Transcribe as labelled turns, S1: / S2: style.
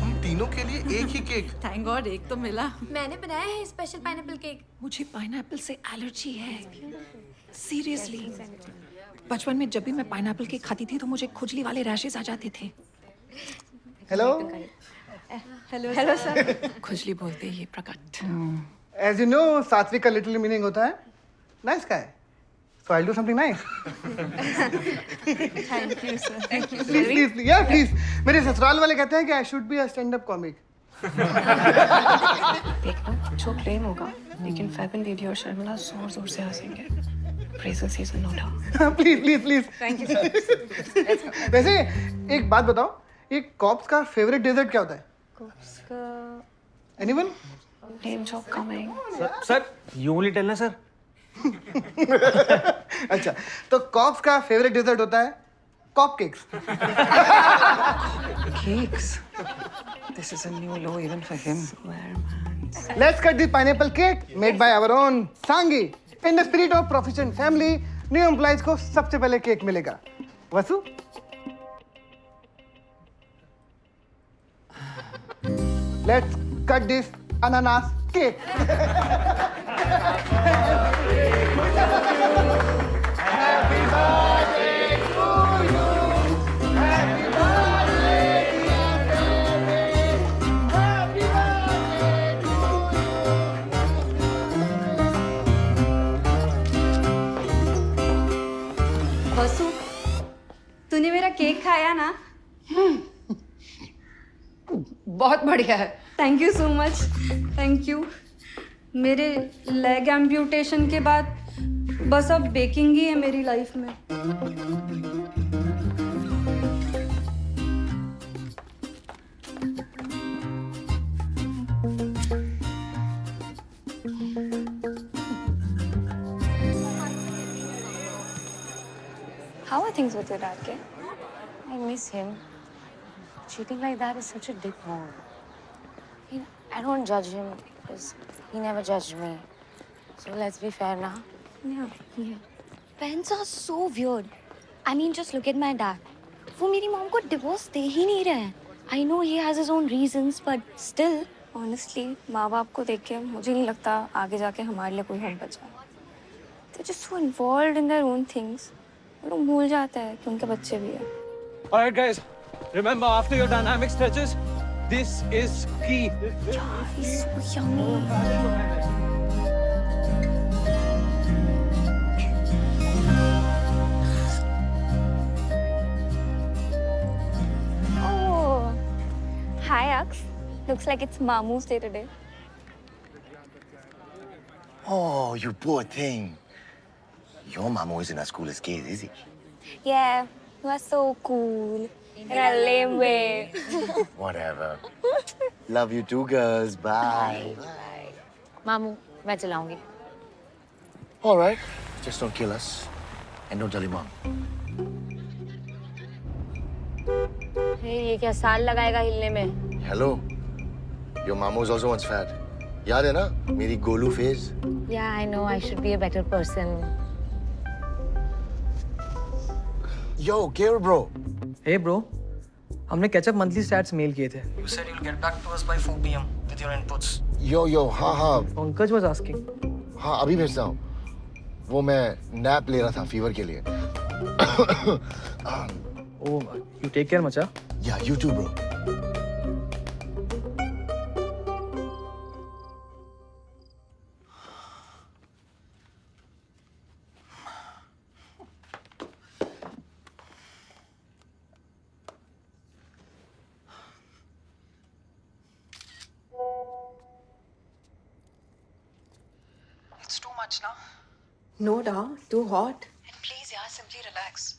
S1: हम तीनों के लिए एक ही केक।
S2: थैंक गॉड एक तो मिला।
S3: मैंने बनाया है स्पेशल पाइनएप्पल केक।
S2: मुझे पाइनएप्पल से एलर्जी है, सीरियसली। बचपन में जब भी मैं पाइनएप्पल केक खाती थी तो मुझे खुजली वाले रैशेस आ जाते थे।
S4: Hello
S3: hello sir.
S2: खुजली बोलते ही प्रकट।
S4: एज यू नो सात्विक का लिटिल मीनिंग होता है nice guy, so I do something nice.
S3: Thank you sir. Thank you.
S4: Please please या प्लीज। मेरे ससुराल वाले कहते हैं कि I should be a stand up comic.
S2: देखना जो प्लेन होगा, लेकिन फैबिन दीदी और शर्मिला जोर जोर से हंसेंगे। प्रेजल सीजन no doubt.
S4: Please please please.
S3: Thank you sir.
S4: वैसे एक बात बताओ, ये कॉप्स का फेवरेट डेजर्ट क्या होता है? Anyone?
S2: Name drop coming.
S5: Sir you only tell ना सर।
S4: अच्छा, तो कॉप्स का फेवरेट डेजर्ट होता है cop cakes.
S2: Cakes. This is a new low even for him. Swear, man.
S4: Let's cut this pineapple cake made by our own Sangi. In the spirit of proficient family, new employees को सबसे पहले cake मिलेगा। वसु? Let's cut this ananas cake.
S3: वसु, तूने मेरा cake खाया ना?
S2: बहुत बढ़िया है।
S3: Thank you so much. Thank you. मेरे लेग एम्प्यूटेशन के बाद बस अब बेकिंग ही है मेरी लाइफ में।
S6: How are things with your dad, Kay? I miss him. Cheating like that is such a big move. I don't judge him because he never judged me. So let's be fair now.
S3: Yeah.
S6: Parents are so weird. I mean, just look at my dad. वो मेरी mom को divorce दे ही नहीं रहे हैं. I know he has his own reasons, but still.
S7: Honestly, माँ बाप को देख के मुझे नहीं लगता आगे जाके हमारे लिए कोई होम बचा है। They're just so involved in their own things. वो लोग भूल जाते हैं कि उनके बच्चे भी हैं।
S5: Alright guys, remember after your dynamic stretches, this is key.
S7: He's so yummy. Oh, hi Aks. Looks like it's Mamu's day today.
S8: Oh, you poor thing. Your mama isn't as cool as Kay's, is he?
S7: Yeah, you are so cool. In a lame way.
S8: Whatever. Love you too, girls. Bye.
S6: मामू, मैं चलाऊंगी।
S8: All right. Just don't kill us. And don't tell your mom.
S6: ये क्या साल लगाएगा हिलने में?
S8: Hello. Your mama was also once fat. याद है ना मेरी Golu phase?
S6: Yeah, I know. I should be a better person.
S8: Yo, Kale bro.
S9: Hey bro, हमने कैचअप मंथली स्टैट्स मेल किए थे. You said you'll get back to us by 4 p.m. with your inputs.
S8: Yo, हाँ.
S9: Pankaj was asking.
S8: हाँ, अभी भेजता हूँ. वो मैं नैप ले रहा था फीवर के लिए.
S9: Oh, you take care मचा.
S8: Yeah, you too, bro.
S2: It's too much now. No, da, too hot.
S7: And please, yeah, simply relax.